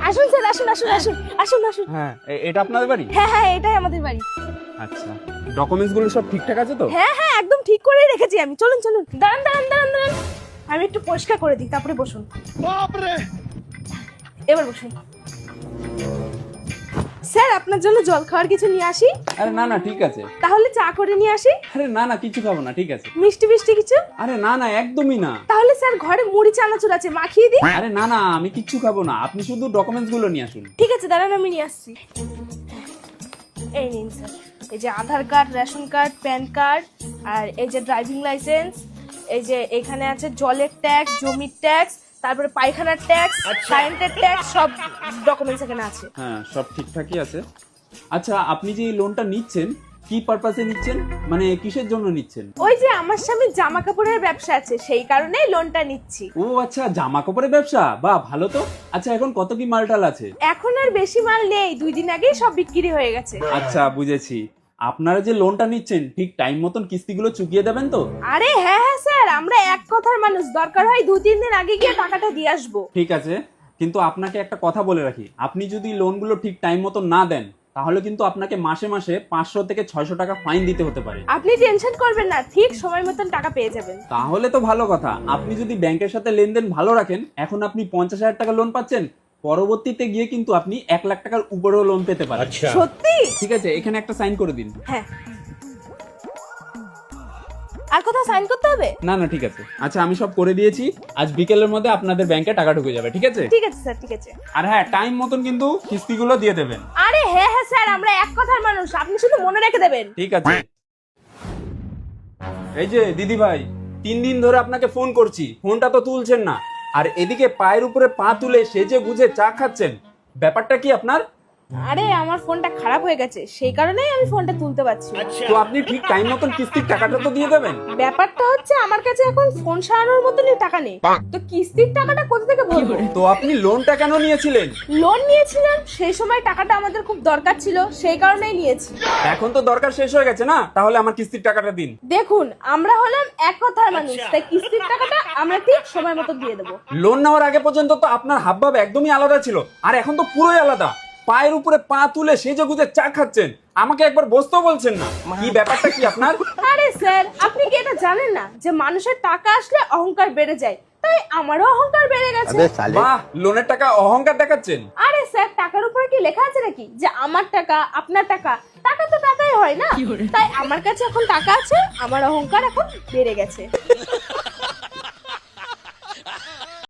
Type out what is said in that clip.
আসুন স্যার, আসুন আসুন আসুন আসুন আসুন। হ্যাঁ, এটা আপনাদের বাড়ি? হ্যাঁ হ্যাঁ, এটাই আমাদের বাড়ি। আচ্ছা, ডকুমেন্টস গুলো সব ঠিকঠাক আছে তো? হ্যাঁ হ্যাঁ, একদম ঠিক করে রেখেছি আমি। চলুন চলুন, দাঁড়ান দাঁড়ান দাঁড়ান দাঁড়ান, আমি একটু পরিষ্কার করে দিই, তারপরে বসুন। এবার বসুন। স্যার, আপনার জন্য জল খাওয়ার কিছু নিয়ে আসি? আরে না না, ঠিক আছে। তাহলে চা করে নিয়ে আসি? আরে না না, কিছু খাবো না, ঠিক আছে। মিষ্টি মিষ্টি কিছু? আরে না না, একদমই না। তাহলে স্যার, ঘরে মুড়ি চানাচুর আছে, মাখিয়ে দিই? আরে না না, আমি কিচ্ছু খাবো না, আপনি শুধু ডকুমেন্টস গুলো নিয়ে আসুন। ঠিক আছে, দাঁড়ান, আমি নিয়ে আসছি। এই নিন স্যার, এই যে Aadhaar card, ration card, PAN card, আর এই যে ড্রাইভিং লাইসেন্স, এই যে এখানে আছে জলের ট্যাক্স, জমির ট্যাক্স, তারপরে পায়খানার ট্যাক্স, কারেন্টের ট্যাক্স, সব ডকুমেন্টস এখানে আছে। হ্যাঁ, সব ঠিকঠাকই আছে। আচ্ছা, আপনি যে এই লোনটা নিচ্ছেন, কি পারপাসে নিচ্ছেন, মানে কিসের জন্য নিচ্ছেন? ওই যে আমার স্বামীর জামা কাপড়ের ব্যবসা আছে, সেই কারণেই লোনটা নিচ্ছি। ও আচ্ছা, জামা কাপড়ের ব্যবসা, বাহ ভালো তো। আচ্ছা, এখন কত কি মালটাল আছে? এখন আর বেশি মাল নেই, 2 দিন আগেই সব বিক্রি হয়ে গেছে। আচ্ছা, বুঝেছি। আপনারা যে লোনটা নিচ্ছেন, ঠিক টাইম মতন কিস্তিগুলো চুকিয়ে দেবেন তো? আরে হ্যাঁ হ্যাঁ স্যার, আমরা এক কথার মানুষ, দরকার হয় 2-3 দিন আগে গিয়ে টাকাটা দিয়ে আসবো। ঠিক আছে, কিন্তু আপনাকে একটা কথা বলে রাখি, আপনি যদি লোনগুলো ঠিক টাইম মতো না দেন, তাহলে কিন্তু আপনাকে মাসে মাসে 500 থেকে 600 টাকা ফাইন দিতে হতে পারে। আপনি টেনশন করবেন না, ঠিক সময় মতন টাকা পেয়ে যাবেন। তাহলে তো ভালো কথা। আপনি যদি ব্যাংকের সাথে লেনদেন ভালো রাখেন, এখন আপনি 50,000 টাকা লোন পাচ্ছেন, পরবর্তীতে গিয়ে কিন্তু আপনি 1 লাখ টাকার উপরেও লোন পেতে পারেন। সত্যি? ঠিক আছে, এখানে একটা সাইন করে দিন। হ্যাঁ। আর কোথাও সাইন করতে হবে? না না, ঠিক আছে। আচ্ছা, আমি সব করে দিয়েছি। আজ বিকেলের মধ্যে আপনাদের ব্যাংকে টাকা ঢুকে যাবে, ঠিক আছে? ঠিক আছে স্যার, ঠিক আছে। আর হ্যাঁ, টাইম মতন কিন্তু কিস্তিগুলো দিয়ে দেবেন। আরে হ্যাঁ হ্যাঁ স্যার, আমরা এক কথার মানুষ, আপনি শুধু মনে রেখে দেবেন। ঠিক আছে। এই যে দিদি ভাই, 3 দিন ধরে আপনাকে ফোন করছি, ফোনটা তো তুলছেন না। আর এদিকে পায়ের উপরে পা তুলে সেজে গুজে চা খাচ্ছেন, ব্যাপারটা কি আপনার? আরে আমার ফোনটা খারাপ হয়ে গেছে, সেই কারণেই আমি ফোনটা তুলতে পারছি না। তো আপনি ঠিক টাইম মতন কিস্তির টাকাটা তো দিয়ে দেবেন। ব্যাপারটা হচ্ছে, আমার কাছে এখন ফোন সারানোর মতনই টাকা নেই, তো কিস্তির টাকাটা কোথা থেকে ভরবো? তো আপনি লোনটা কেন নিয়েছিলেন? লোন নিয়েছিলাম, সেই সময় টাকাটা আমাদের খুব দরকার ছিল, সেই কারণেই নিয়েছি। এখন তো দরকার শেষ হয়ে গেছে না, তাহলে আমার কিস্তির টাকাটা দিন। দেখুন, আমরা হলাম এক কথার মানুষ, তাই কিস্তির টাকাটা আমরা ঠিক সময় মতো দিয়ে দেবো। লোন নেওয়ার আগে পর্যন্ত তো আপনার হাবভাব একদমই আলাদা ছিল, আর এখন তো পুরোই আলাদা। পায়ের উপরে পা তুলে সেজে গুজে চা খাচ্ছেন, আমাকে একবার বসতেও বলছেন না। কি ব্যাপারটা কি আপনার? আরে স্যার, আপনি কি এটা জানেন না যে মানুষের টাকা আসলে অহংকার বেড়ে যায়? তাই আমারও অহংকার বেড়ে গেছে। বাহ, লোনের টাকা অহংকার দেখাচ্ছেন? আরে স্যার, টাকার উপরে কি লেখা আছে নাকি যে আমার টাকা আপনার টাকা? টাকা তো টাকাই হয় না, তাই আমার কাছে এখন টাকা আছে, আমার অহংকার এখন বেড়ে গেছে।